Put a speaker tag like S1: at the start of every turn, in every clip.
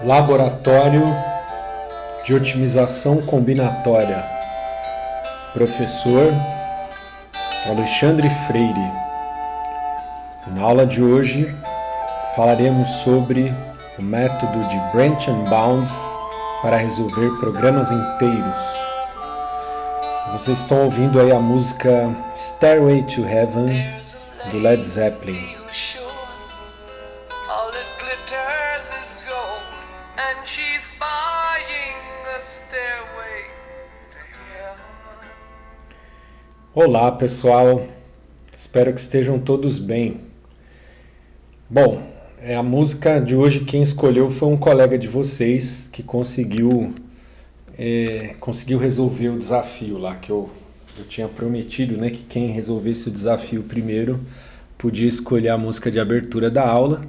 S1: Laboratório de Otimização Combinatória. Professor Alexandre Freire. Na aula de hoje falaremos sobre o método de Branch and Bound para resolver programas inteiros. Vocês estão ouvindo aí a música Stairway to Heaven do Led Zeppelin. Olá pessoal, espero que estejam todos bem. Bom, a música de hoje quem escolheu foi um colega de vocês que conseguiu resolver o desafio lá que eu tinha prometido, né, que quem resolvesse o desafio primeiro podia escolher a música de abertura da aula.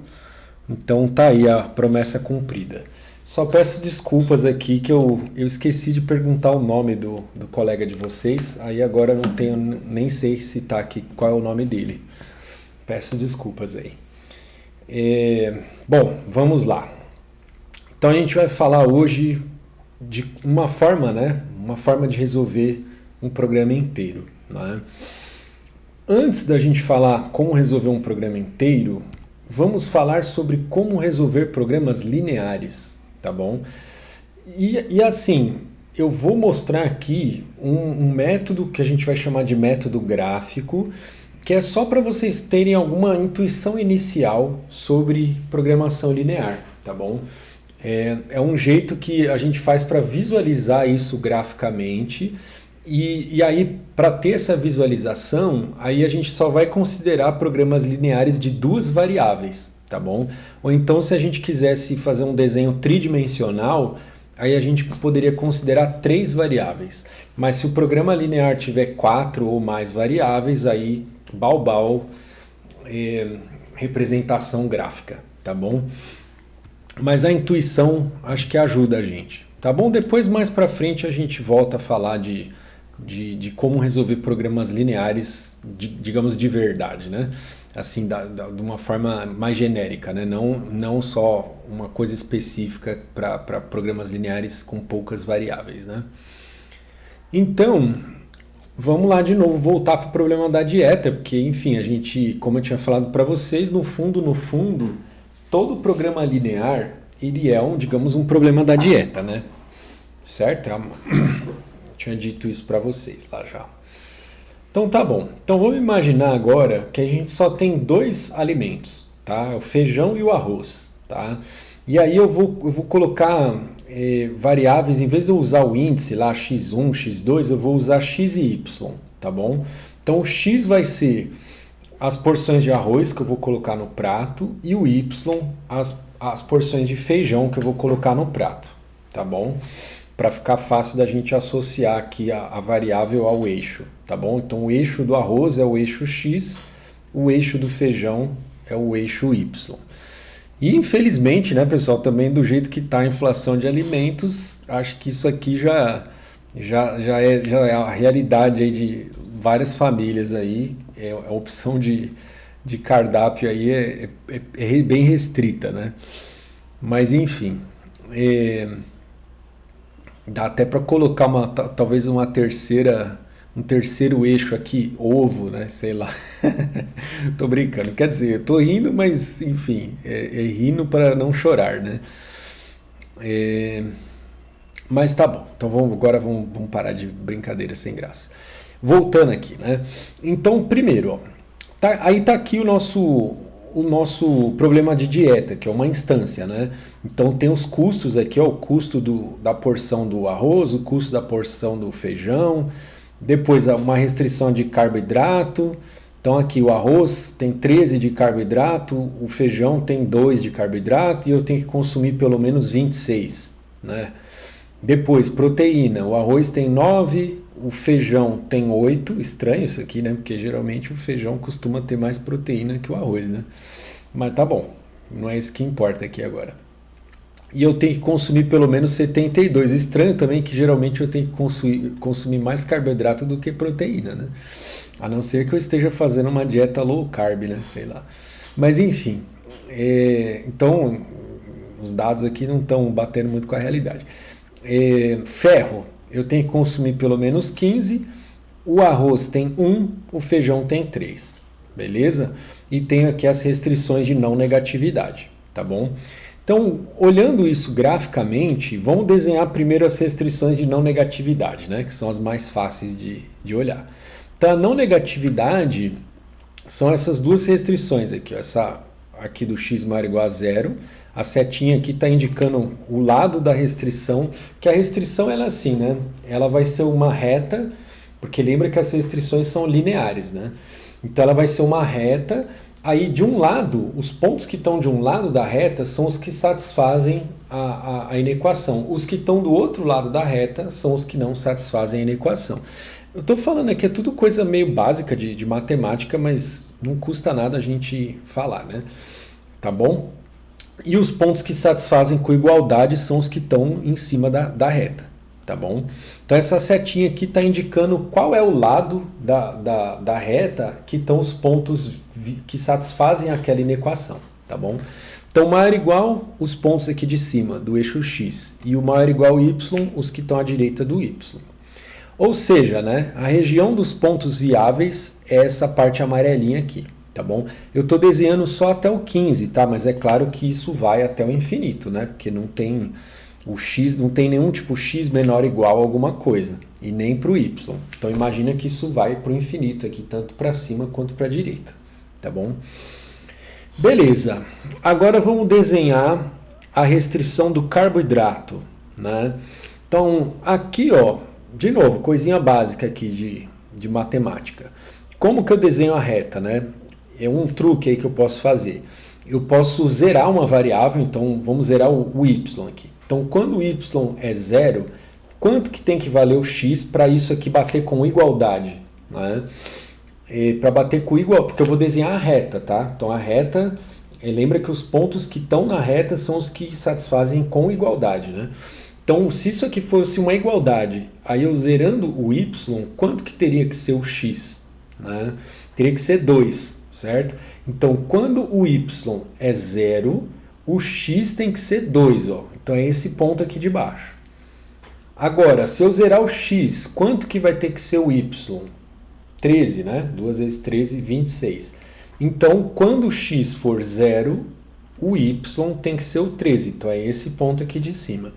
S1: Então tá aí a promessa cumprida. Só peço desculpas aqui que eu esqueci de perguntar o nome do colega de vocês. Aí agora não tenho, nem sei citar aqui qual é o nome dele. Peço desculpas aí. Bom, vamos lá. Então a gente vai falar hoje de uma forma, né? Uma forma de resolver um programa inteiro, né? Antes da gente falar como resolver um programa inteiro, vamos falar sobre como resolver programas lineares. Tá bom? E assim, eu vou mostrar aqui um método que a gente vai chamar de método gráfico, que é só para vocês terem alguma intuição inicial sobre programação linear, tá bom? É um jeito que a gente faz para visualizar isso graficamente, e aí para ter essa visualização, aí a gente só vai considerar programas lineares de duas variáveis. Tá bom? Ou então se a gente quisesse fazer um desenho tridimensional, aí a gente poderia considerar 3 variáveis. Mas se o programa linear tiver 4 ou mais variáveis, aí representação gráfica, tá bom? Mas a intuição acho que ajuda a gente, tá bom? Depois mais pra frente a gente volta a falar de como resolver programas lineares, digamos de verdade, né? Assim, de uma forma mais genérica, né? Não só uma coisa específica para programas lineares com poucas variáveis, né? Então, vamos lá de novo, voltar para o problema da dieta, porque, enfim, a gente, como eu tinha falado para vocês, no fundo, todo programa linear, ele é digamos, um problema da dieta, né? Certo? Eu tinha dito isso para vocês lá já. Então tá bom, então vamos imaginar agora que a gente só tem 2 alimentos, tá? O feijão e o arroz, tá? E aí eu vou colocar variáveis, em vez de eu usar o índice lá x1, x2, eu vou usar x e y, tá bom? Então o x vai ser as porções de arroz que eu vou colocar no prato e o y as porções de feijão que eu vou colocar no prato, tá bom? Para ficar fácil da gente associar aqui a variável ao eixo, tá bom? Então o eixo do arroz é o eixo x, o eixo do feijão é o eixo y. E infelizmente, né, pessoal, também do jeito que está a inflação de alimentos, acho que isso aqui já é a realidade aí de várias famílias aí, a opção de cardápio aí é bem restrita, né? Mas enfim, dá até para colocar talvez um terceiro eixo aqui, ovo, né? Sei lá. Tô brincando. Quer dizer, eu tô rindo, mas enfim, é rindo para não chorar, né? Mas tá bom. Então agora vamos parar de brincadeira sem graça. Voltando aqui, né? Então, primeiro, ó, aí tá aqui o nosso problema de dieta, que é uma instância, né? Então tem os custos aqui, ó, o custo da porção do arroz, o custo da porção do feijão, depois uma restrição de carboidrato. Então aqui o arroz tem 13 de carboidrato, o feijão tem 2 de carboidrato e eu tenho que consumir pelo menos 26, né? Depois proteína, o arroz tem 9, o feijão tem 8, estranho isso aqui, né? Porque geralmente o feijão costuma ter mais proteína que o arroz, né? Mas tá bom, não é isso que importa aqui agora. E eu tenho que consumir pelo menos 72. Estranho também que geralmente eu tenho que consumir mais carboidrato do que proteína, né? A não ser que eu esteja fazendo uma dieta low carb, né? Sei lá. Mas enfim, então os dados aqui não estão batendo muito com a realidade. Ferro, eu tenho que consumir pelo menos 15, o arroz tem 1, o feijão tem 3, beleza? E tenho aqui as restrições de não negatividade, tá bom? Então, olhando isso graficamente, vamos desenhar primeiro as restrições de não negatividade, né? Que são as mais fáceis de olhar. Então, a não negatividade são essas duas restrições aqui, ó, essa aqui do x maior ou igual a zero. A setinha aqui está indicando o lado da restrição, que a restrição ela é assim, né? Ela vai ser uma reta, porque lembra que as restrições são lineares, né? Então ela vai ser uma reta, aí de um lado, os pontos que estão de um lado da reta são os que satisfazem a inequação. Os que estão do outro lado da reta são os que não satisfazem a inequação. Eu estou falando aqui, é tudo coisa meio básica de matemática, mas não custa nada a gente falar, né? Tá bom? E os pontos que satisfazem com igualdade são os que estão em cima da reta, tá bom? Então essa setinha aqui está indicando qual é o lado da reta que estão os pontos que satisfazem aquela inequação, tá bom? Então maior ou igual os pontos aqui de cima do eixo x e o maior ou igual y os que estão à direita do y. Ou seja, né, a região dos pontos viáveis é essa parte amarelinha aqui. Tá bom? Eu estou desenhando só até o 15, tá? Mas é claro que isso vai até o infinito, né? Porque não tem o x, não tem nenhum tipo x menor ou igual a alguma coisa, e nem para o y. Então imagina que isso vai para o infinito aqui, tanto para cima quanto para a direita, tá bom? Beleza. Agora vamos desenhar a restrição do carboidrato, né? Então aqui, ó, de novo, coisinha básica aqui de matemática. Como que eu desenho a reta, né? É um truque aí que eu posso fazer. Eu posso zerar uma variável, então vamos zerar o y aqui. Então, quando o y é zero, quanto que tem que valer o x para isso aqui bater com igualdade? Né? Para bater com igual, porque eu vou desenhar a reta, tá? Então, a reta, lembra que os pontos que estão na reta são os que satisfazem com igualdade, né? Então, se isso aqui fosse uma igualdade, aí eu zerando o y, quanto que teria que ser o x? Né? Teria que ser 2. Certo? Então, quando o y é zero, o x tem que ser 2. Ó. Então, é esse ponto aqui de baixo. Agora, se eu zerar o x, quanto que vai ter que ser o y? 13, né? 2 vezes 13, 26. Então, quando o x for zero, o y tem que ser o 13. Então, é esse ponto aqui de cima.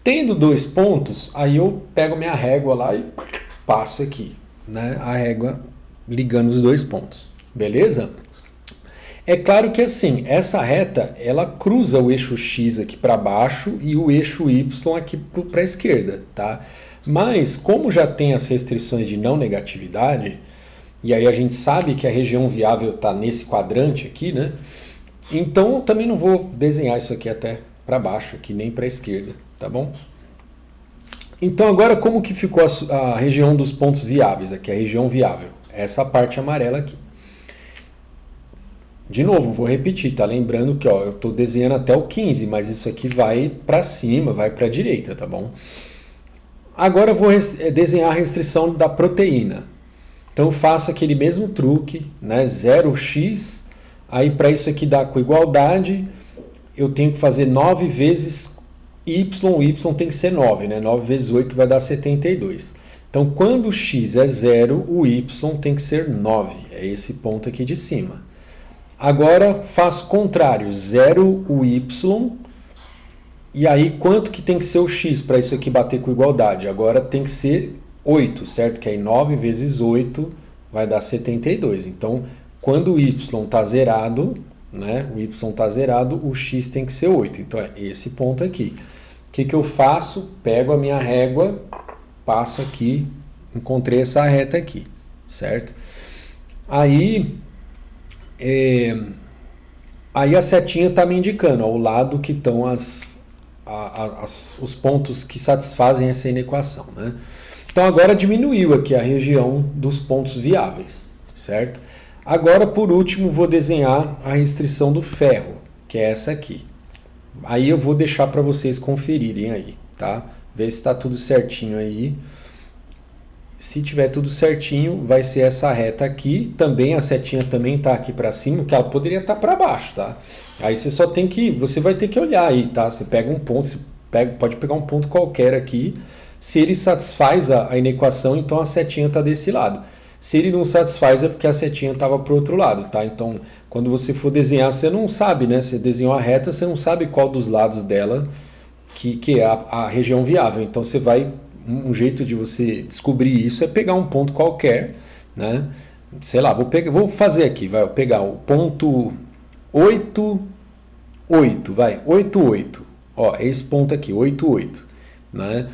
S1: Tendo 2 pontos, aí eu pego minha régua lá e passo aqui, né? A régua ligando os 2 pontos. Beleza? É claro que assim, essa reta, ela cruza o eixo x aqui para baixo e o eixo y aqui para a esquerda, tá? Mas, como já tem as restrições de não negatividade, e aí a gente sabe que a região viável está nesse quadrante aqui, né? Então, eu também não vou desenhar isso aqui até para baixo, aqui nem para a esquerda, tá bom? Então, agora como que ficou a região dos pontos viáveis aqui, a região viável? Essa parte amarela aqui. De novo, vou repetir, tá? Lembrando que ó, eu estou desenhando até o 15, mas isso aqui vai para cima, vai para a direita, tá bom? Agora eu vou desenhar a restrição da proteína. Então eu faço aquele mesmo truque, né? 0x, aí para isso aqui dar com igualdade, eu tenho que fazer 9 vezes y, o y tem que ser 9, né? 9 vezes 8 vai dar 72. Então quando o x é 0, o y tem que ser 9, é esse ponto aqui de cima. Agora faço o contrário, 0 o y, e aí quanto que tem que ser o x para isso aqui bater com igualdade? Agora tem que ser 8, certo? Que aí 9 vezes 8 vai dar 72. Então, quando o y está zerado, né? O y está zerado, o x tem que ser 8. Então, é esse ponto aqui. O que eu faço? Pego a minha régua, passo aqui, encontrei essa reta aqui, certo? Aí a setinha está me indicando ao lado que estão os pontos que satisfazem essa inequação, né? Então agora diminuiu aqui a região dos pontos viáveis, certo? Agora por último vou desenhar a restrição do ferro, que é essa aqui. Aí eu vou deixar para vocês conferirem aí, tá? Ver se está tudo certinho aí. se tiver tudo certinho, vai ser essa reta aqui. Também a setinha também está aqui para cima, porque ela poderia estar para baixo, tá? Aí você só tem que, você vai ter que olhar aí, tá? Você pega um ponto, pode pegar um ponto qualquer aqui. Se ele satisfaz a inequação, então a setinha está desse lado. Se ele não satisfaz, é porque a setinha estava para o outro lado, tá? Então, quando você for desenhar, você não sabe, né? Você desenhou a reta, você não sabe qual dos lados dela que é a região viável. Então, você vai... Um jeito de você descobrir isso é pegar um ponto qualquer, né? Sei lá, vou fazer aqui, vou pegar o ponto 8, 8, vai, 8, 8. Ó, esse ponto aqui, 8, 8, né?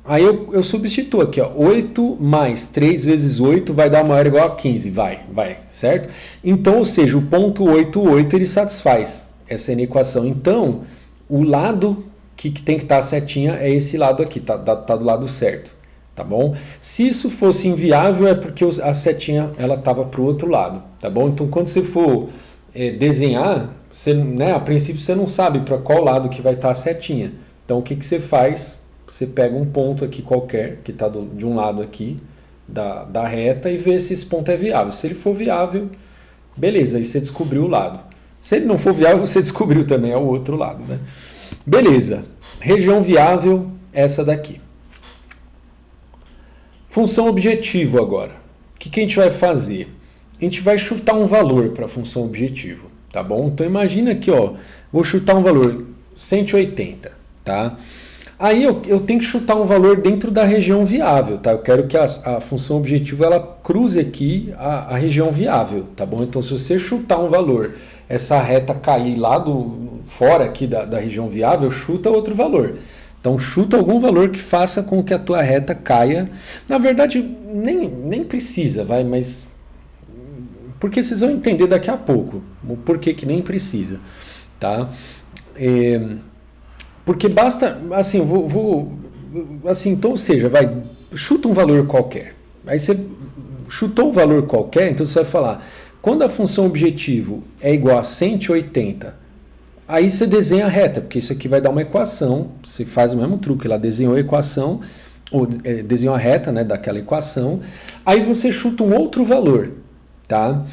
S1: Aí eu substituo aqui, ó, 8 mais 3 vezes 8 vai dar maior ou igual a 15, vai, certo? Então, ou seja, o ponto 8, 8 ele satisfaz essa inequação. Então, o lado que tem que estar a setinha é esse lado aqui, tá do lado certo, tá bom? Se isso fosse inviável é porque a setinha ela estava para o outro lado, tá bom? Então quando você for desenhar, você, né, a princípio você não sabe para qual lado que vai estar a setinha. Então o que você faz? Você pega um ponto aqui qualquer, que está de um lado aqui da reta e vê se esse ponto é viável. Se ele for viável, beleza, aí você descobriu o lado. Se ele não for viável, você descobriu também o outro lado, né? Beleza, região viável, essa daqui. Função objetivo agora. O que a gente vai fazer? A gente vai chutar um valor para a função objetivo, tá bom? Então imagina aqui, ó, vou chutar um valor 180, tá? Aí eu tenho que chutar um valor dentro da região viável, tá? Eu quero que a função objetivo ela cruze aqui a região viável, tá bom? Então se você chutar um valor, essa reta cair lá fora aqui da região viável, chuta outro valor. Então chuta algum valor que faça com que a tua reta caia. Na verdade, nem precisa, vai, mas... Porque vocês vão entender daqui a pouco o porquê que nem precisa, tá? Porque basta, assim, assim, então, ou seja, vai, chuta um valor qualquer. Aí você chutou um valor qualquer, então você vai falar, quando a função objetivo é igual a 180, aí você desenha a reta, porque isso aqui vai dar uma equação, você faz o mesmo truque lá, desenhou a equação, ou desenhou a reta, né, daquela equação, aí você chuta um outro valor, tá?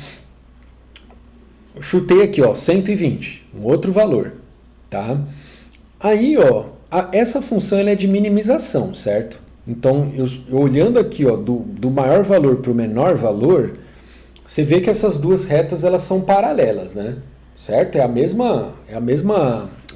S1: Chutei aqui, ó, 120, um outro valor, tá? Aí, ó, essa função ela é de minimização, certo? Então, eu olhando aqui, ó, do maior valor para o menor valor, você vê que essas duas retas elas são paralelas, né? Certo? É a mesma,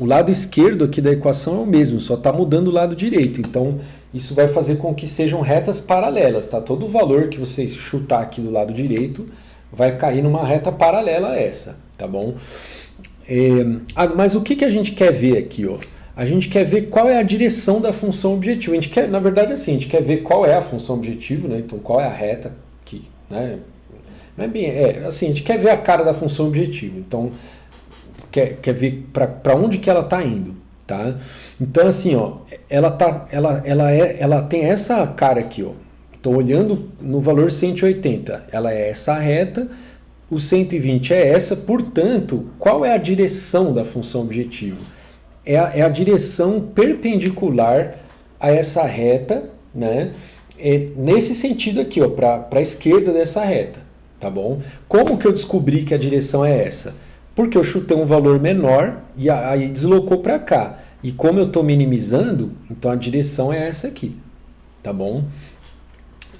S1: o lado esquerdo aqui da equação é o mesmo, só está mudando o lado direito. Então, isso vai fazer com que sejam retas paralelas, tá? Todo o valor que você chutar aqui do lado direito vai cair numa reta paralela a essa, tá bom? Mas o que a gente quer ver aqui, ó? A gente quer ver qual é a direção da função objetivo. A gente quer, na verdade, assim, a gente quer ver qual é a função objetivo, né? Então, qual é a reta que, né? Não é bem, assim, a gente quer ver a cara da função objetivo. Então, quer ver para onde que ela está indo, tá? Então, assim, ó, ela tem essa cara aqui, ó. Então, olhando no valor 180, ela é essa reta, o 120 é essa, portanto, qual é a direção da função objetivo? É a direção perpendicular a essa reta, né? Nesse sentido aqui, ó, para a esquerda dessa reta, tá bom? Como que eu descobri que a direção é essa? Porque eu chutei um valor menor e aí deslocou para cá. E como eu estou minimizando, então a direção é essa aqui, tá bom?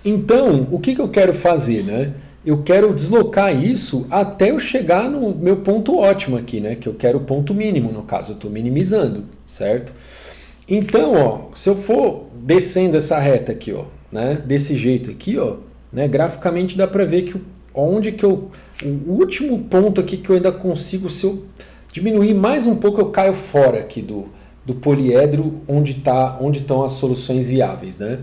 S1: Então, o que eu quero fazer, né? Eu quero deslocar isso até eu chegar no meu ponto ótimo aqui, né? Que eu quero o ponto mínimo, no caso, eu estou minimizando, certo? Então, ó, se eu for descendo essa reta aqui, ó, né? Desse jeito aqui, ó, né? Graficamente dá para ver que o último ponto aqui que eu ainda consigo, se eu diminuir mais um pouco, eu caio fora aqui do poliedro onde estão as soluções viáveis, né?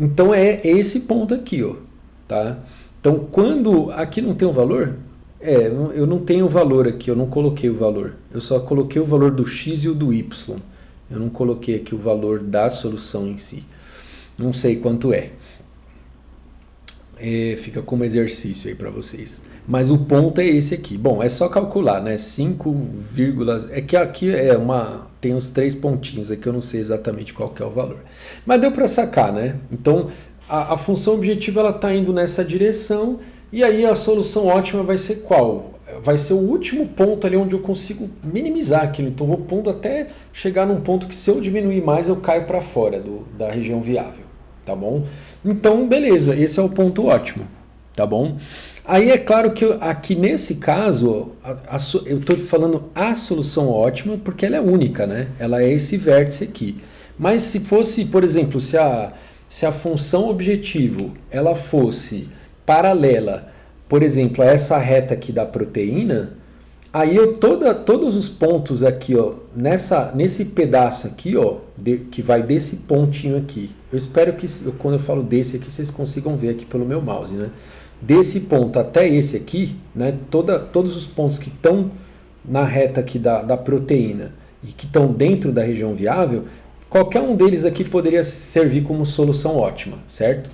S1: Então é esse ponto aqui, ó, tá? Então, quando aqui não tem o valor, eu não tenho o valor aqui, eu não coloquei o valor. Eu só coloquei o valor do x e o do y. Eu não coloquei aqui o valor da solução em si. Não sei quanto é. Fica como exercício aí para vocês. Mas o ponto é esse aqui. Bom, é só calcular, né? 5, é que aqui tem uns 3 pontinhos aqui, eu não sei exatamente qual que é o valor. Mas deu para sacar, né? Então, a função objetiva ela está indo nessa direção, e aí a solução ótima vai ser qual? Vai ser o último ponto ali onde eu consigo minimizar aquilo. Então eu vou pondo até chegar num ponto que se eu diminuir mais eu caio para fora da região viável, tá bom? Então beleza, esse é o ponto ótimo, tá bom? Aí é claro que aqui nesse caso eu estou falando a solução ótima porque ela é única, né? Ela é esse vértice aqui. Mas se fosse, por exemplo, se a função objetivo ela fosse paralela, por exemplo, a essa reta aqui da proteína, aí todos os pontos aqui, ó, nesse pedaço aqui, ó, que vai desse pontinho aqui. Eu espero que quando eu falo desse aqui vocês consigam ver aqui pelo meu mouse, né? Desse ponto até esse aqui, né? Todos os pontos que estão na reta aqui da proteína e que estão dentro da região viável, qualquer um deles aqui poderia servir como solução ótima, certo?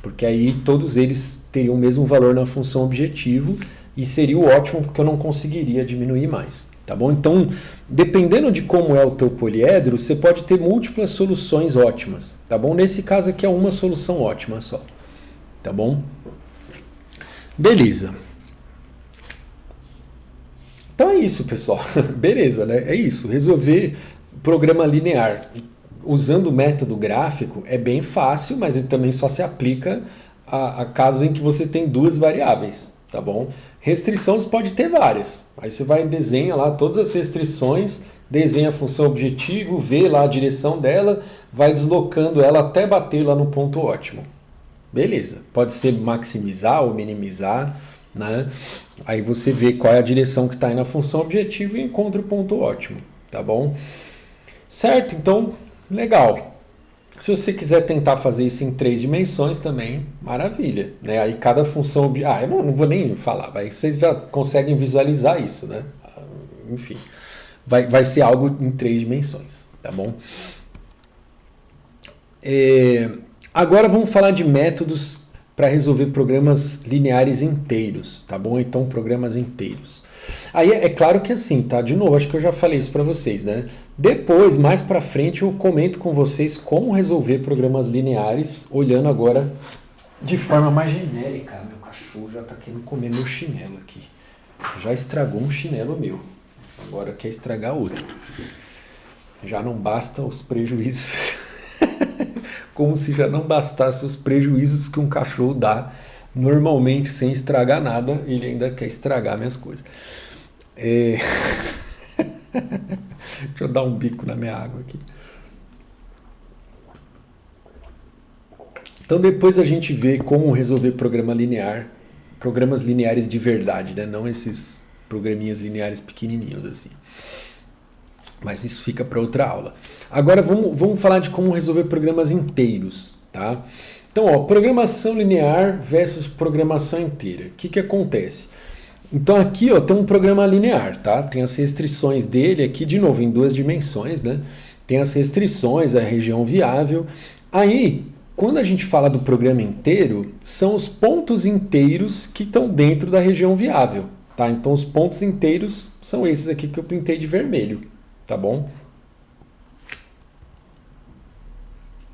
S1: Porque aí todos eles teriam o mesmo valor na função objetivo e seria o ótimo porque eu não conseguiria diminuir mais, tá bom? Então, dependendo de como é o teu poliedro, você pode ter múltiplas soluções ótimas, tá bom? Nesse caso aqui é uma solução ótima só, tá bom? Beleza. Então é isso, pessoal. Beleza, né? É isso. Resolver programa linear usando o método gráfico é bem fácil, mas ele também só se aplica a casos em que você tem duas variáveis, tá bom? Restrições pode ter várias. Aí você vai e desenha lá todas as restrições, desenha a função objetivo, vê lá a direção dela, vai deslocando ela até bater lá no ponto ótimo. Beleza. Pode ser maximizar ou minimizar, né? Aí você vê qual é a direção que está aí na função objetivo e encontra o ponto ótimo, tá bom? Certo? Então, legal. Se você quiser tentar fazer isso em 3 dimensões também, maravilha, né? Aí cada função... eu não vou nem falar, vocês já conseguem visualizar isso, né? Enfim, vai ser algo em 3 dimensões, tá bom? Agora vamos falar de métodos para resolver programas lineares inteiros, tá bom? Então, programas inteiros. Aí é claro que assim, tá? De novo, acho que eu já falei isso para vocês, né? Depois, mais para frente, eu comento com vocês como resolver programas lineares, olhando agora de forma mais genérica. Meu cachorro já tá querendo comer meu chinelo aqui. Já estragou um chinelo meu. Agora quer estragar outro. Já não basta os prejuízos. Como se já não bastasse os prejuízos que um cachorro dá normalmente sem estragar nada, ele ainda quer estragar minhas coisas. Deixa eu dar um bico na minha água aqui. Então depois a gente vê como resolver programa linear, programas lineares de verdade, né? Não esses programinhas lineares pequenininhos assim. Mas isso fica para outra aula. Agora vamos falar de como resolver programas inteiros, tá? Então, ó, programação linear versus programação inteira. O que acontece? Então aqui, ó, tem um programa linear, tá? Tem as restrições dele aqui, de novo, em 2 dimensões, né? Tem as restrições, a região viável. Aí, quando a gente fala do programa inteiro, são os pontos inteiros que estão dentro da região viável, tá? Então os pontos inteiros são esses aqui que eu pintei de vermelho, tá bom?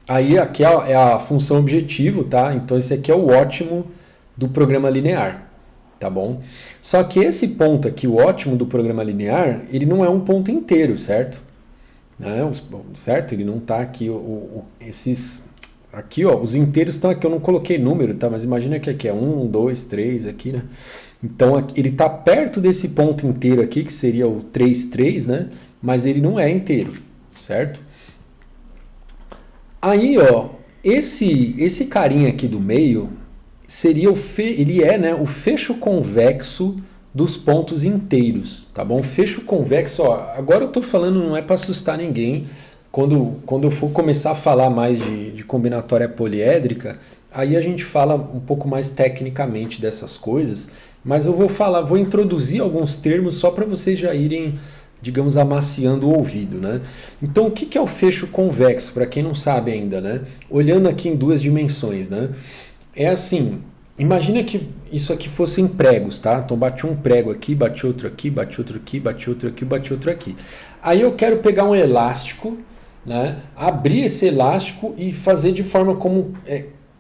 S1: Aí aqui é a função objetivo, tá? Então esse aqui é o ótimo do programa linear, tá bom? Só que esse ponto aqui, o ótimo do programa linear, ele não é um ponto inteiro, certo? Não, certo? Ele não tá aqui, aqui, ó, os inteiros estão aqui, eu não coloquei número, tá? Mas imagina que aqui é 1, 2, 3 aqui, né? Então ele tá perto desse ponto inteiro aqui, que seria o 3, 3, né? Mas ele não é inteiro, certo? Aí, ó, esse carinha aqui do meio seria ele é, né, o fecho convexo dos pontos inteiros, tá bom? Fecho convexo, ó, agora eu tô falando, não é para assustar ninguém. Quando eu for começar a falar mais de combinatória poliédrica, aí a gente fala um pouco mais tecnicamente dessas coisas, mas eu vou introduzir alguns termos só para vocês já irem, digamos, amaciando o ouvido, né? Então, o que é o fecho convexo, para quem não sabe ainda, né? Olhando aqui em 2 dimensões, né? É assim, imagina que isso aqui fossem pregos, tá? Então, bati um prego aqui, bati outro aqui, bati outro aqui, bati outro aqui, bati outro aqui. Aí eu quero pegar um elástico, né? Abrir esse elástico e fazer de forma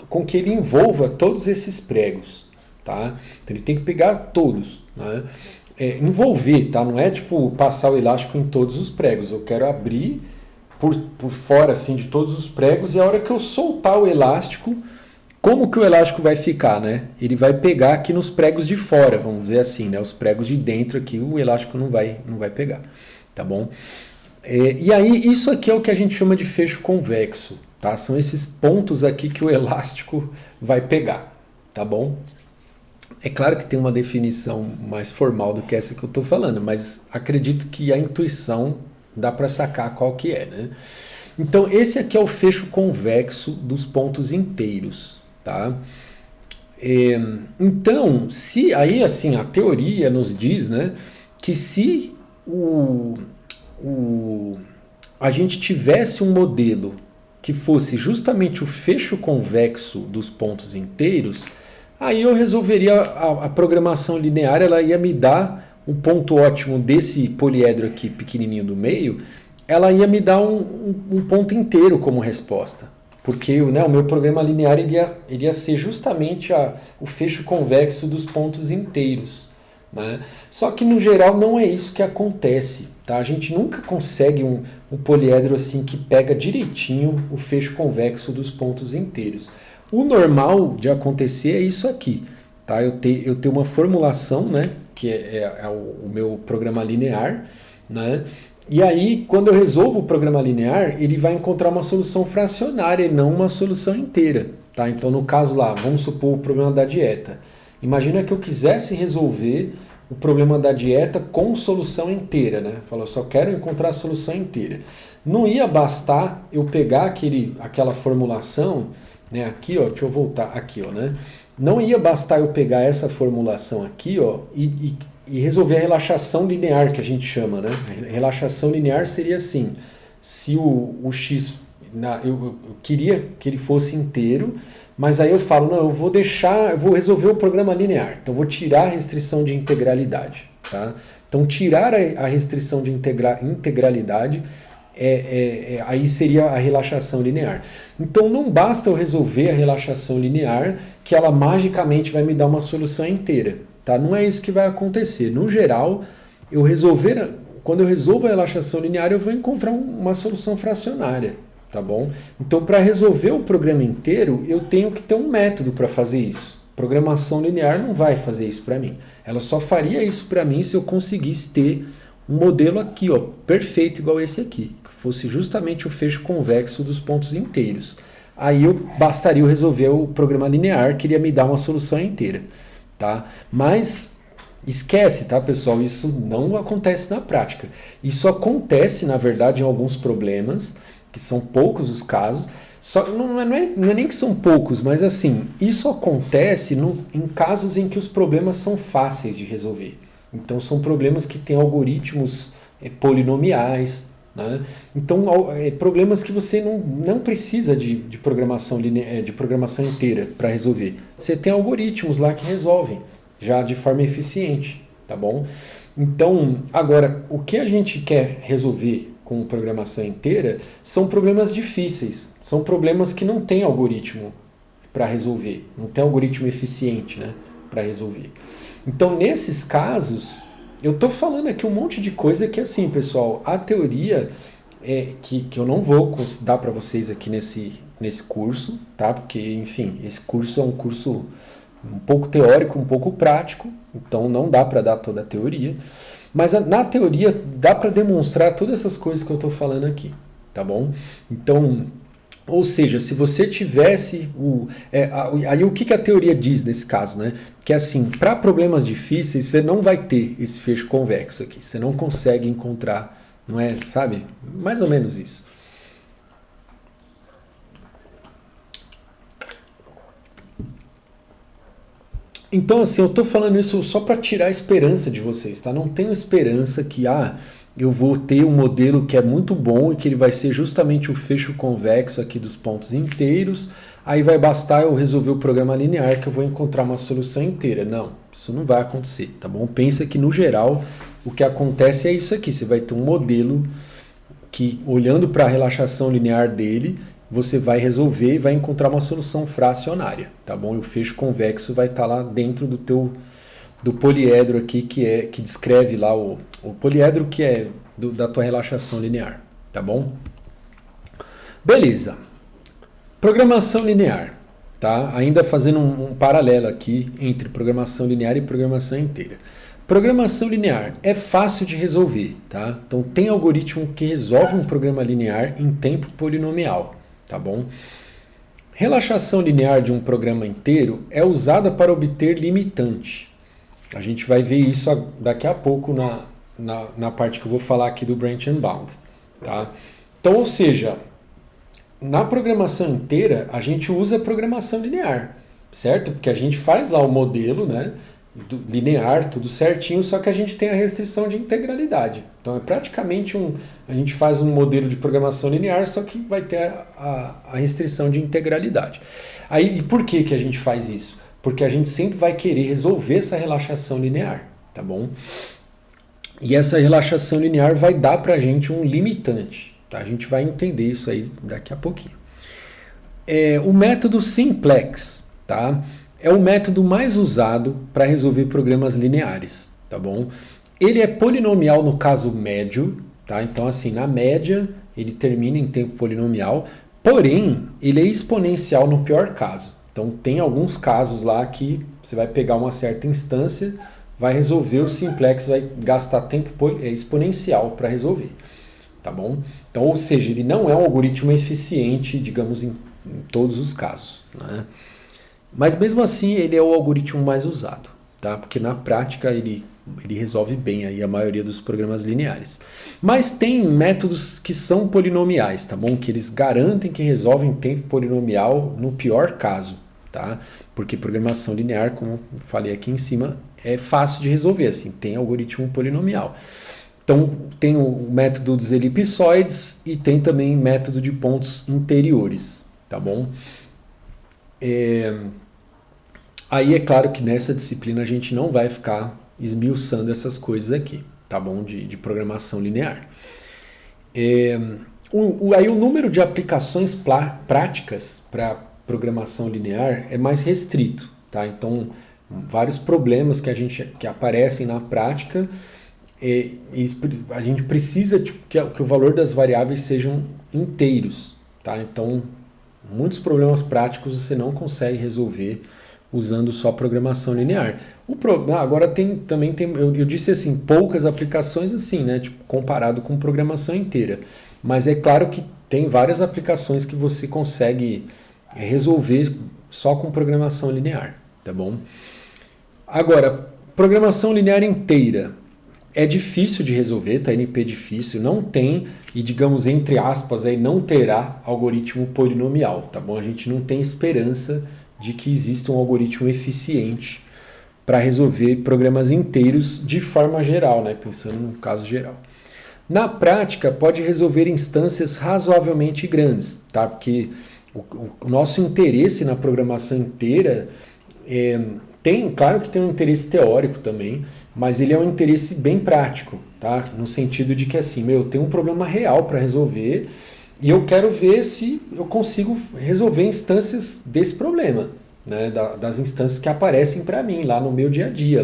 S1: com que ele envolva todos esses pregos, tá? Então ele tem que pegar todos, né? Envolver, tá? Não é tipo passar o elástico em todos os pregos. Eu quero abrir por fora assim de todos os pregos e a hora que eu soltar o elástico, como que o elástico vai ficar, né? Ele vai pegar aqui nos pregos de fora, vamos dizer assim, né? Os pregos de dentro aqui o elástico não vai pegar, tá bom? E aí isso aqui é o que a gente chama de fecho convexo, tá? São esses pontos aqui que o elástico vai pegar, tá bom? É claro que tem uma definição mais formal do que essa que eu estou falando, mas acredito que a intuição dá para sacar qual que é, né? Então esse aqui é o fecho convexo dos pontos inteiros, tá? Então, se aí assim a teoria nos diz, né, que se a gente tivesse um modelo que fosse justamente o fecho convexo dos pontos inteiros, aí eu resolveria a programação linear, ela ia me dar um ponto ótimo desse poliedro aqui pequenininho do meio, ela ia me dar um ponto inteiro como resposta. Porque, né, o meu programa linear iria ser justamente o fecho convexo dos pontos inteiros, né? Só que no geral não é isso que acontece, tá? A gente nunca consegue um poliedro assim que pega direitinho o fecho convexo dos pontos inteiros. O normal de acontecer é isso aqui, tá? Eu tenho uma formulação, né, que é o meu programa linear, né? E aí, quando eu resolvo o programa linear, ele vai encontrar uma solução fracionária e não uma solução inteira, tá? Então, no caso lá, vamos supor o problema da dieta. Imagina que eu quisesse resolver o problema da dieta com solução inteira, né? Falou, só quero encontrar a solução inteira. Não ia bastar eu pegar aquela formulação, né? Aqui, ó, deixa eu voltar aqui, ó, né? Não ia bastar eu pegar essa formulação aqui, ó, e resolver a relaxação linear que a gente chama, né? A relaxação linear seria assim: se o x, eu queria que ele fosse inteiro, mas aí eu falo, não, eu vou resolver o programa linear, então eu vou tirar a restrição de integralidade, tá? Então tirar a restrição de integralidade aí seria a relaxação linear. Então não basta eu resolver a relaxação linear que ela magicamente vai me dar uma solução inteira, tá? Não é isso que vai acontecer. No geral, quando eu resolvo a relaxação linear, eu vou encontrar uma solução fracionária, tá bom? Então, para resolver o programa inteiro, eu tenho que ter um método para fazer isso. Programação linear não vai fazer isso para mim. Ela só faria isso para mim se eu conseguisse ter um modelo aqui, ó, perfeito igual esse aqui, que fosse justamente o fecho convexo dos pontos inteiros. Aí bastaria eu resolver o programa linear, que iria me dar uma solução inteira, tá? Mas esquece, tá, pessoal? Isso não acontece na prática. Isso acontece, na verdade, em alguns problemas, que são poucos os casos. Não é nem que são poucos, mas assim, isso acontece em casos em que os problemas são fáceis de resolver. Então são problemas que têm algoritmos polinomiais, né? Então problemas que você não precisa de programação de programação inteira para resolver. Você tem algoritmos lá que resolvem já de forma eficiente, tá bom? Então, agora, o que a gente quer resolver com programação inteira são problemas difíceis, são problemas que não tem algoritmo para resolver, não tem algoritmo eficiente, né, para resolver. Então, nesses casos, eu estou falando aqui um monte de coisa que, assim, pessoal, a teoria que eu não vou dar para vocês aqui nesse curso, tá? Porque, enfim, esse curso é um curso um pouco teórico, um pouco prático, então não dá para dar toda a teoria. Mas na teoria dá para demonstrar todas essas coisas que eu estou falando aqui, tá bom? Então, ou seja, se você tivesse aí o que a teoria diz nesse caso, né? Que assim, para problemas difíceis você não vai ter esse fecho convexo aqui, você não consegue encontrar, não é, sabe? Mais ou menos isso. Então, assim, eu tô falando isso só para tirar a esperança de vocês, tá? Não tenho esperança que, eu vou ter um modelo que é muito bom e que ele vai ser justamente o fecho convexo aqui dos pontos inteiros, aí vai bastar eu resolver o programa linear que eu vou encontrar uma solução inteira. Não, isso não vai acontecer, tá bom? Pensa que, no geral, o que acontece é isso aqui, você vai ter um modelo que, olhando para a relaxação linear dele, você vai resolver e vai encontrar uma solução fracionária, tá bom? E o fecho convexo vai estar lá dentro do poliedro aqui, que descreve lá o poliedro que é da tua relaxação linear, tá bom? Beleza. Programação linear, tá? Ainda fazendo um paralelo aqui entre programação linear e programação inteira. Programação linear é fácil de resolver, tá? Então tem algoritmo que resolve um programa linear em tempo polinomial, tá bom? Relaxação linear de um programa inteiro é usada para obter limitante. A gente vai ver isso daqui a pouco na parte que eu vou falar aqui do branch and bound, tá? Então, ou seja, na programação inteira a gente usa programação linear, certo? Porque a gente faz lá o modelo, né? Linear, tudo certinho, só que a gente tem a restrição de integralidade. Então é praticamente a gente faz um modelo de programação linear, só que vai ter a restrição de integralidade. Aí, e por que a gente faz isso? Porque a gente sempre vai querer resolver essa relaxação linear, tá bom? E essa relaxação linear vai dar pra gente um limitante, tá? A gente vai entender isso aí daqui a pouquinho. O método simplex, tá? É o método mais usado para resolver programas lineares, tá bom? Ele é polinomial no caso médio, tá? Então, assim, na média, ele termina em tempo polinomial, porém, ele é exponencial no pior caso. Então, tem alguns casos lá que você vai pegar uma certa instância, vai resolver, o simplex vai gastar tempo exponencial para resolver, tá bom? Então, ou seja, ele não é um algoritmo eficiente, digamos, em todos os casos, né? Mas mesmo assim ele é o algoritmo mais usado, tá? Porque na prática ele resolve bem aí a maioria dos programas lineares. Mas tem métodos que são polinomiais, tá bom? Que eles garantem que resolvem tempo polinomial no pior caso, tá? Porque programação linear, como eu falei aqui em cima, é fácil de resolver, assim, tem algoritmo polinomial. Então tem o método dos elipsoides e tem também método de pontos interiores, tá bom? Aí é claro que nessa disciplina a gente não vai ficar esmiuçando essas coisas aqui, tá bom? De programação linear. Aí o número de aplicações práticas para programação linear é mais restrito, tá? Então, vários problemas que aparecem na prática, a gente precisa que o valor das variáveis sejam inteiros, tá? Então, muitos problemas práticos você não consegue resolver usando só programação linear. Agora também tem, eu disse assim, poucas aplicações assim, né? Tipo, comparado com programação inteira. Mas é claro que tem várias aplicações que você consegue resolver só com programação linear, tá bom? Agora, programação linear inteira é difícil de resolver, tá? NP difícil, não tem, e digamos entre aspas, aí não terá algoritmo polinomial, tá bom? A gente não tem esperança de que exista um algoritmo eficiente para resolver programas inteiros de forma geral, né? Pensando no caso geral. Na prática, pode resolver instâncias razoavelmente grandes, tá? Porque o nosso interesse na programação inteira claro que tem um interesse teórico também, mas ele é um interesse bem prático, tá? No sentido de que assim, eu tenho um problema real para resolver e eu quero ver se eu consigo resolver instâncias desse problema, né? Das instâncias que aparecem para mim lá no meu dia a dia,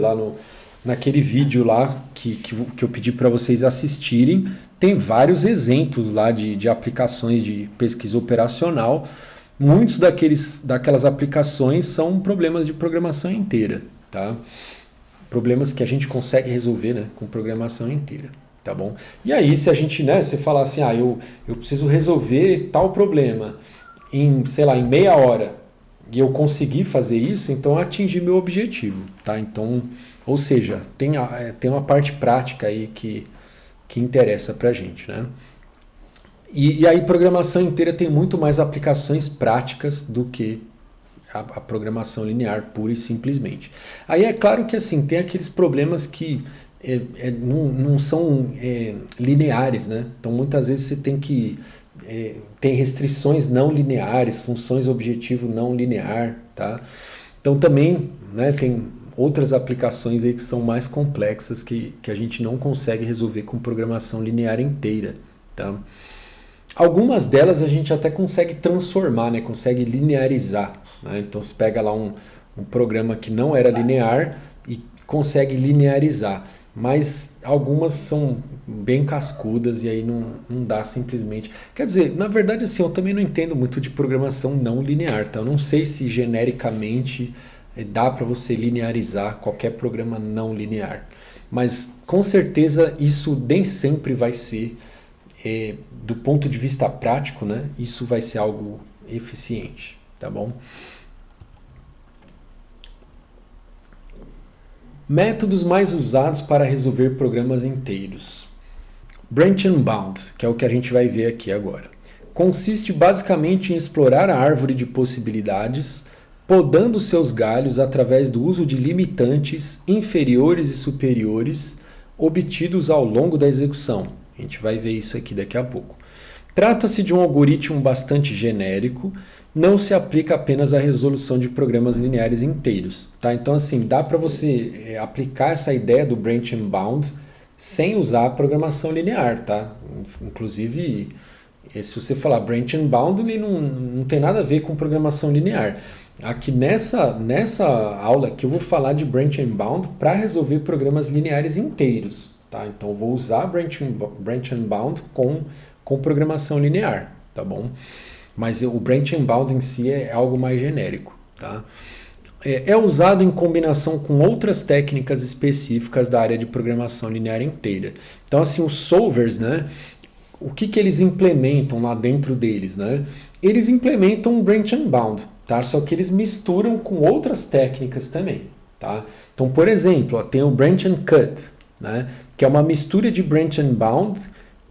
S1: naquele vídeo lá que eu pedi para vocês assistirem, tem vários exemplos lá de aplicações de pesquisa operacional. Muitos daquelas aplicações são problemas de programação inteira, tá? Problemas que a gente consegue resolver, né, com programação inteira, tá bom? E aí se a gente, né, você falar assim, eu preciso resolver tal problema em, sei lá, em meia hora, e eu conseguir fazer isso, então eu atingi meu objetivo, tá? Então, ou seja, tem uma parte prática aí que interessa pra gente, né? E aí programação inteira tem muito mais aplicações práticas do que a programação linear pura e simplesmente. Aí é claro que assim, tem aqueles problemas que não são lineares, né? Então muitas vezes você tem restrições não lineares, funções objetivo não linear, tá? Então também, né, tem outras aplicações aí que são mais complexas que a gente não consegue resolver com programação linear inteira, tá? Algumas delas a gente até consegue transformar, né? Consegue linearizar, né? Então você pega lá um programa que não era linear e consegue linearizar. Mas algumas são bem cascudas e aí não dá simplesmente. Quer dizer, na verdade, assim, eu também não entendo muito de programação não linear, tá? Eu não sei se genericamente dá para você linearizar qualquer programa não linear. Mas com certeza isso nem sempre vai ser, do ponto de vista prático, né? Isso vai ser algo eficiente, tá bom? Métodos mais usados para resolver programas inteiros. Branch and Bound, que é o que a gente vai ver aqui agora. Consiste basicamente em explorar a árvore de possibilidades, podando seus galhos através do uso de limitantes inferiores e superiores obtidos ao longo da execução. A gente vai ver isso aqui daqui a pouco. Trata-se de um algoritmo bastante genérico, não se aplica apenas à resolução de programas lineares inteiros. Tá? Então, assim, dá para você aplicar essa ideia do branch and bound sem usar a programação linear. Tá? Inclusive, se você falar branch and bound, ele não tem nada a ver com programação linear. Aqui nessa aula aqui eu vou falar de branch and bound para resolver programas lineares inteiros. Tá? Então, eu vou usar branch and bound com programação linear. Tá bom? Mas o branch and bound em si é algo mais genérico. Tá? É usado em combinação com outras técnicas específicas da área de programação linear inteira. Então, assim, os solvers, né, o que eles implementam lá dentro deles? Né? Eles implementam um branch and bound, tá? Só que eles misturam com outras técnicas também. Tá? Então, por exemplo, tem o branch and cut, né, que é uma mistura de branch and bound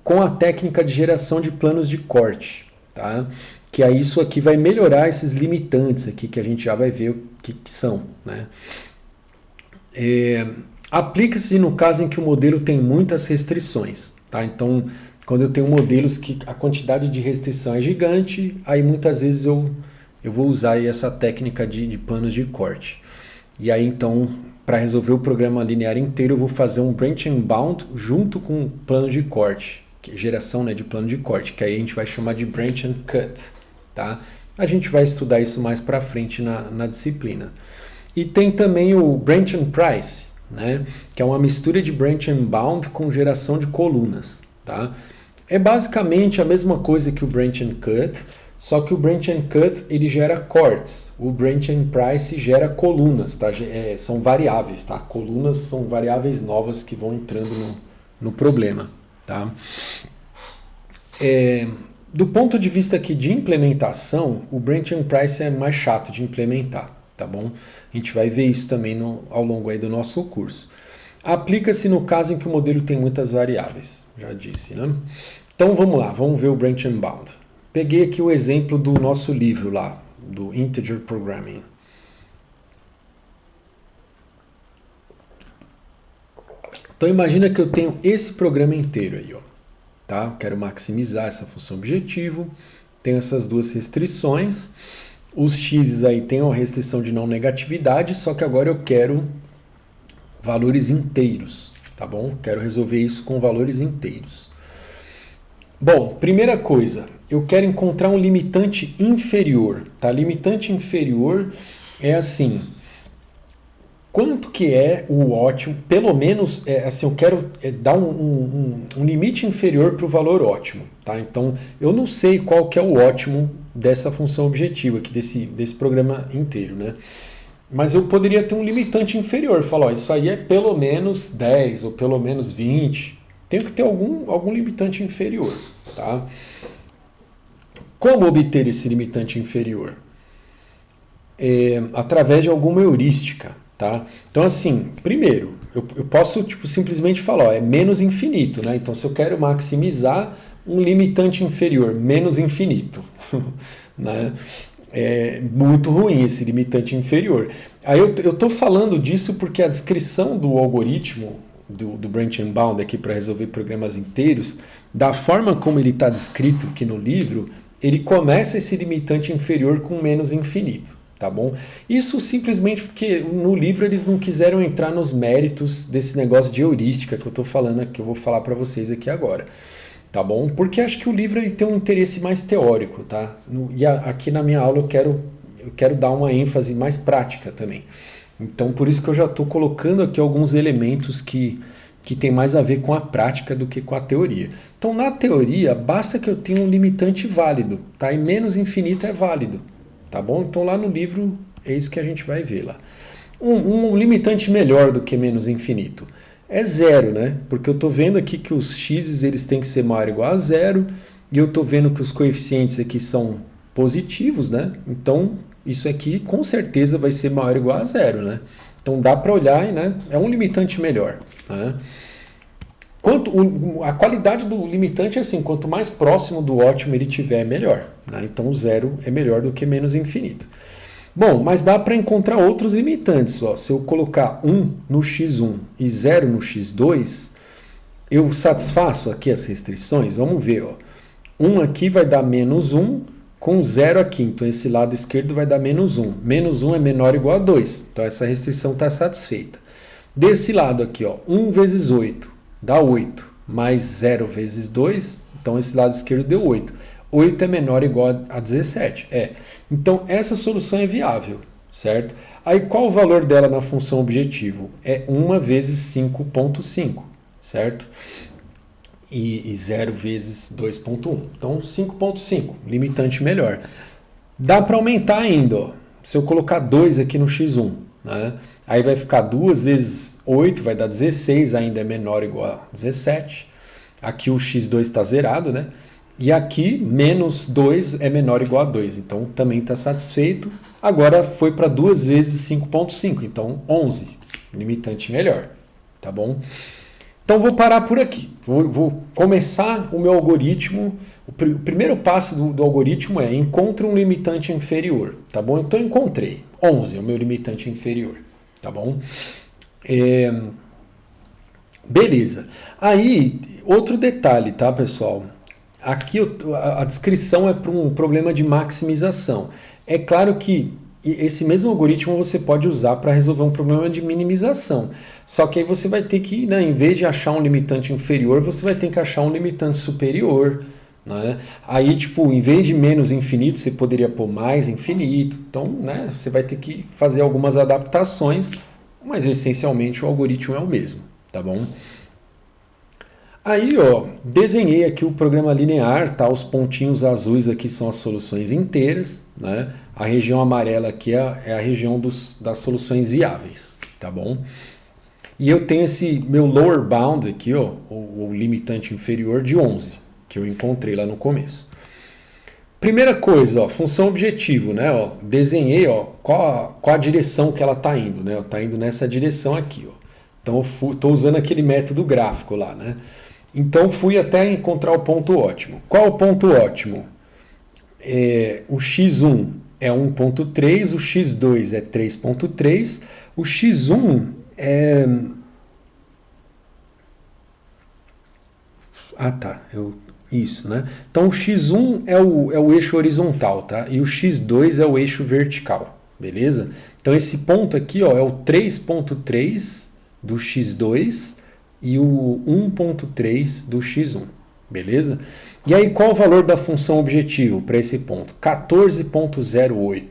S1: com a técnica de geração de planos de corte. Tá? Que aí isso aqui vai melhorar esses limitantes aqui que a gente já vai ver o que são. Né? Aplica-se no caso em que o modelo tem muitas restrições. Tá? Então, quando eu tenho modelos que a quantidade de restrição é gigante, aí muitas vezes eu vou usar aí essa técnica de planos de corte. E aí então, para resolver o programa linear inteiro, eu vou fazer um branch and bound junto com plano de corte. Geração, né, de plano de corte, que aí a gente vai chamar de branch and cut, tá? A gente vai estudar isso mais para frente na disciplina. E tem também o branch and price, né, que é uma mistura de branch and bound com geração de colunas, tá? É basicamente a mesma coisa que o branch and cut, só que o branch and cut ele gera cortes, o branch and price gera colunas, tá? São variáveis, tá? Colunas são variáveis novas que vão entrando no problema. Tá? Do ponto de vista aqui de implementação, o branch and price é mais chato de implementar, tá bom? A gente vai ver isso também ao longo aí do nosso curso. Aplica-se no caso em que o modelo tem muitas variáveis, já disse, né? Então vamos lá, vamos ver o branch and bound. Peguei aqui o exemplo do nosso livro lá, do Integer Programming. Então imagina que eu tenho esse programa inteiro aí, ó, tá? Quero maximizar essa função objetivo, tenho essas duas restrições, os x's aí tem uma restrição de não negatividade, só que agora eu quero valores inteiros, tá bom? Quero resolver isso com valores inteiros. Bom, primeira coisa, eu quero encontrar um limitante inferior, tá? Limitante inferior é assim... Quanto que é o ótimo? Pelo menos, assim, eu quero dar um limite inferior para o valor ótimo. Tá? Então, eu não sei qual que é o ótimo dessa função objetiva, aqui, desse programa inteiro. Né? Mas eu poderia ter um limitante inferior. Falar, ó, isso aí é pelo menos 10 ou pelo menos 20. Tem que ter algum limitante inferior. Tá? Como obter esse limitante inferior? Através de alguma heurística. Tá? Então, assim, primeiro, eu posso simplesmente falar, ó, é menos infinito. Né? Então, se eu quero maximizar um limitante inferior, menos infinito. Né? É muito ruim esse limitante inferior. Aí eu estou falando disso porque a descrição do algoritmo do branch and bound aqui para resolver programas inteiros, da forma como ele está descrito aqui no livro, ele começa esse limitante inferior com menos infinito. Tá bom? Isso simplesmente porque no livro eles não quiseram entrar nos méritos desse negócio de heurística que eu estou falando, que eu vou falar para vocês aqui agora. tá bom? Porque acho que o livro ele tem um interesse mais teórico, tá? Aqui na minha aula eu quero dar uma ênfase mais prática também. Então, por isso que eu já estou colocando aqui alguns elementos que tem mais a ver com a prática do que com a teoria. Então, na teoria, basta que eu tenha um limitante válido, tá? E menos infinito é válido, tá bom? Então, lá no livro, é isso que a gente vai ver lá. Um limitante melhor do que menos infinito é zero, né? Porque eu estou vendo aqui que os x's eles têm que ser maior ou igual a zero, e eu estou vendo que os coeficientes aqui são positivos, né? Então, isso aqui com certeza vai ser maior ou igual a zero, né? Então, dá para olhar, né? É um limitante melhor. Né? A qualidade do limitante é assim, quanto mais próximo do ótimo ele tiver, melhor. Né? Então o zero é melhor do que menos infinito. Bom, mas dá para encontrar outros limitantes. Ó. Se eu colocar 1 no x1 e 0 no x2, eu satisfaço aqui as restrições? Vamos ver. Ó. 1 aqui vai dar menos 1 com 0 aqui. Então esse lado esquerdo vai dar menos 1. Menos 1 é menor ou igual a 2. Então essa restrição está satisfeita. Desse lado aqui, ó, 1 vezes 8 dá 8, mais 0 vezes 2, então esse lado esquerdo deu 8. 8 é menor ou igual a 17. Então, essa solução é viável, certo? Aí, qual o valor dela na função objetivo? É 1 vezes 5,5, certo? E 0 vezes 2,1. Então, 5,5, limitante melhor. Dá para aumentar ainda, ó. Se eu colocar 2 aqui no x1, né? Aí vai ficar 2 vezes 8, vai dar 16, ainda é menor ou igual a 17. Aqui o x2 está zerado, né? E aqui, menos 2 é menor ou igual a 2. Então, também está satisfeito. Agora foi para 2 vezes 5,5. Então, 11. Limitante melhor. Tá bom? Então, vou parar por aqui. Vou começar o meu algoritmo. O primeiro passo do algoritmo é encontre um limitante inferior. Tá bom? Então, encontrei. 11 é o meu limitante inferior. Tá bom? Beleza. Aí, outro detalhe, tá, pessoal? Aqui a descrição é para um problema de maximização. É claro que esse mesmo algoritmo você pode usar para resolver um problema de minimização. Só que aí você vai ter que, né, em vez de achar um limitante inferior, você vai ter que achar um limitante superior. Né? Aí, tipo, em vez de menos infinito, você poderia pôr mais infinito. Então, né, você vai ter que fazer algumas adaptações, mas essencialmente o algoritmo é o mesmo, tá bom? Aí, ó, desenhei aqui o programa linear, tá? Os pontinhos azuis aqui são as soluções inteiras, né? A região amarela aqui é a região das soluções viáveis, tá bom? E eu tenho esse meu lower bound aqui, ó, o limitante inferior de 11, que eu encontrei lá no começo. Primeira coisa, ó, função objetivo, né? Ó, desenhei, ó, qual a direção que ela está indo, né? Está indo nessa direção aqui, ó. Então eu estou usando aquele método gráfico lá, né? Então fui até encontrar o ponto ótimo. Qual o ponto ótimo? O x1 é 1.3, o x2 é 3.3, o x1 é... Ah, tá. Isso, né? Então o x1 é o eixo horizontal, tá? E o x2 é o eixo vertical, beleza? Então esse ponto aqui, ó, é o 3.3 do x2 e o 1.3 do x1, beleza? E aí qual o valor da função objetivo para esse ponto? 14.08,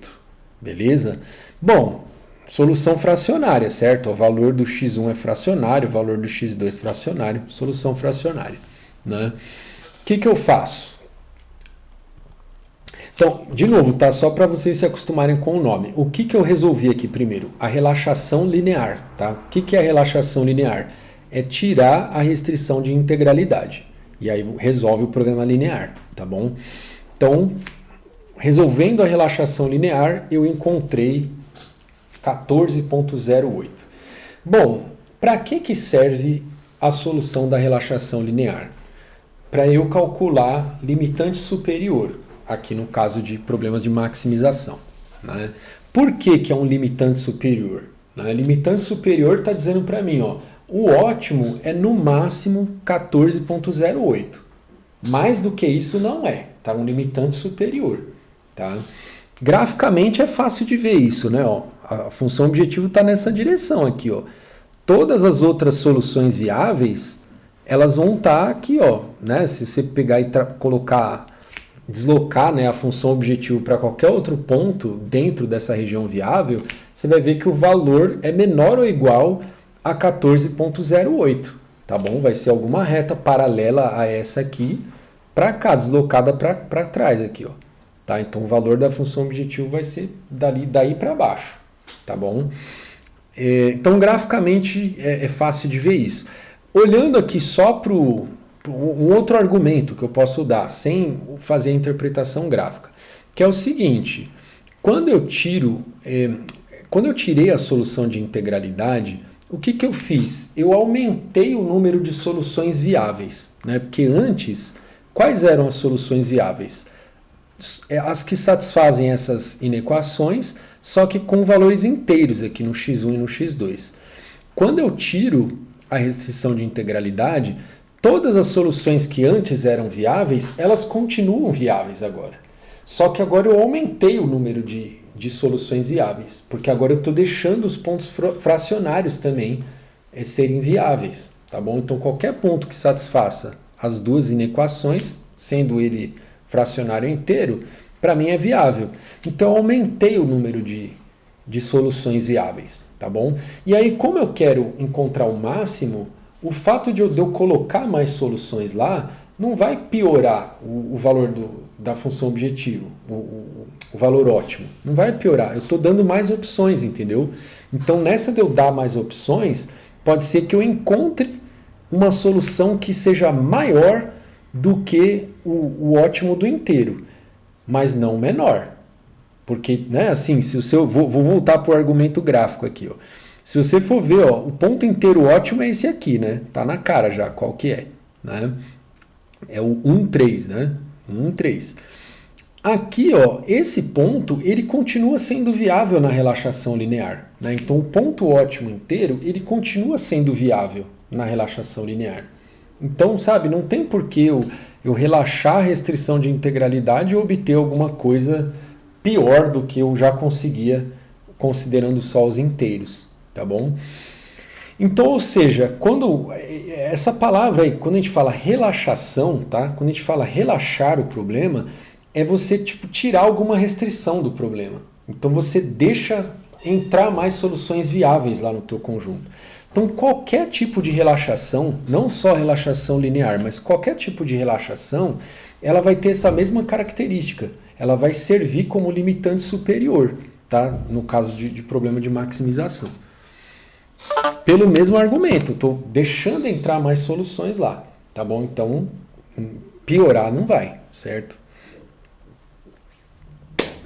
S1: beleza? Bom, solução fracionária, certo? O valor do x1 é fracionário, o valor do x2 é fracionário, solução fracionária, né? O que eu faço? Então, de novo, tá? Só para vocês se acostumarem com o nome. O que eu resolvi aqui primeiro? A relaxação linear, tá? O que é a relaxação linear? É tirar a restrição de integralidade. E aí resolve o problema linear, tá bom? Então, resolvendo a relaxação linear, eu encontrei 14.08. Bom, para que serve a solução da relaxação linear? Para eu calcular limitante superior, aqui no caso de problemas de maximização. Né? Por que é um limitante superior? Né? Limitante superior está dizendo para mim, ó, o ótimo é no máximo 14.08. Mais do que isso não é, tá? Um limitante superior. Tá? Graficamente é fácil de ver isso, né? Ó, a função objetivo está nessa direção aqui. Ó. Todas as outras soluções viáveis elas vão estar aqui, ó, né? Se você pegar e colocar, deslocar, né, a função objetivo para qualquer outro ponto dentro dessa região viável, você vai ver que o valor é menor ou igual a 14,08, tá bom? Vai ser alguma reta paralela a essa aqui para cá, deslocada para trás aqui, ó. Tá? Então o valor da função objetivo vai ser daí para baixo, tá bom? Então graficamente é fácil de ver isso. Olhando aqui só para um outro argumento que eu posso dar, sem fazer a interpretação gráfica, que é o seguinte: quando eu tirei a solução de integralidade, o que eu fiz? Eu aumentei o número de soluções viáveis, né? Porque antes, quais eram as soluções viáveis? As que satisfazem essas inequações, só que com valores inteiros aqui no x1 e no x2. Quando eu tiro a restrição de integralidade, todas as soluções que antes eram viáveis, elas continuam viáveis agora. Só que agora eu aumentei o número de soluções viáveis, porque agora eu estou deixando os pontos fracionários também serem viáveis, tá bom? Então qualquer ponto que satisfaça as duas inequações, sendo ele fracionário inteiro, para mim é viável. Então eu aumentei o número de soluções viáveis, tá bom? E aí, como eu quero encontrar o máximo, o fato de eu colocar mais soluções lá não vai piorar o valor da função objetivo, o valor ótimo. Não vai piorar, eu estou dando mais opções, entendeu? Então nessa de eu dar mais opções, pode ser que eu encontre uma solução que seja maior do que o ótimo do inteiro, mas não menor. Porque, né, assim, se o seu, vou voltar para o argumento gráfico aqui, ó. Se você for ver, ó, o ponto inteiro ótimo é esse aqui, né? Tá na cara já qual que é, né? É o 1, 3, né? 1, 3. Aqui, ó, esse ponto, ele continua sendo viável na relaxação linear, né? Então, o ponto ótimo inteiro, ele continua sendo viável na relaxação linear. Então, sabe, não tem por que eu relaxar a restrição de integralidade e obter alguma coisa pior do que eu já conseguia considerando só os inteiros, tá bom? Então, ou seja, quando essa palavra aí, quando a gente fala relaxação, tá? Quando a gente fala relaxar o problema, é você tipo tirar alguma restrição do problema. Então você deixa entrar mais soluções viáveis lá no teu conjunto. Então qualquer tipo de relaxação, não só relaxação linear, mas qualquer tipo de relaxação, ela vai ter essa mesma característica. Ela vai servir como limitante superior, tá? No caso de problema de maximização. Pelo mesmo argumento, estou deixando entrar mais soluções lá, tá bom? Então, piorar não vai, certo?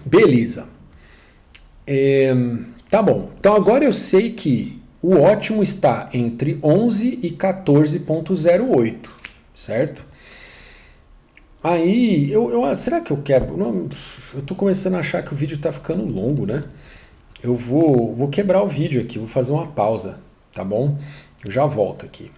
S1: Beleza. Tá bom. Então agora eu sei que o ótimo está entre 11 e 14,08, certo? Aí, será que eu quebro? Não, eu tô começando a achar que o vídeo tá ficando longo, né? Eu vou quebrar o vídeo aqui, vou fazer uma pausa, tá bom? Eu já volto aqui.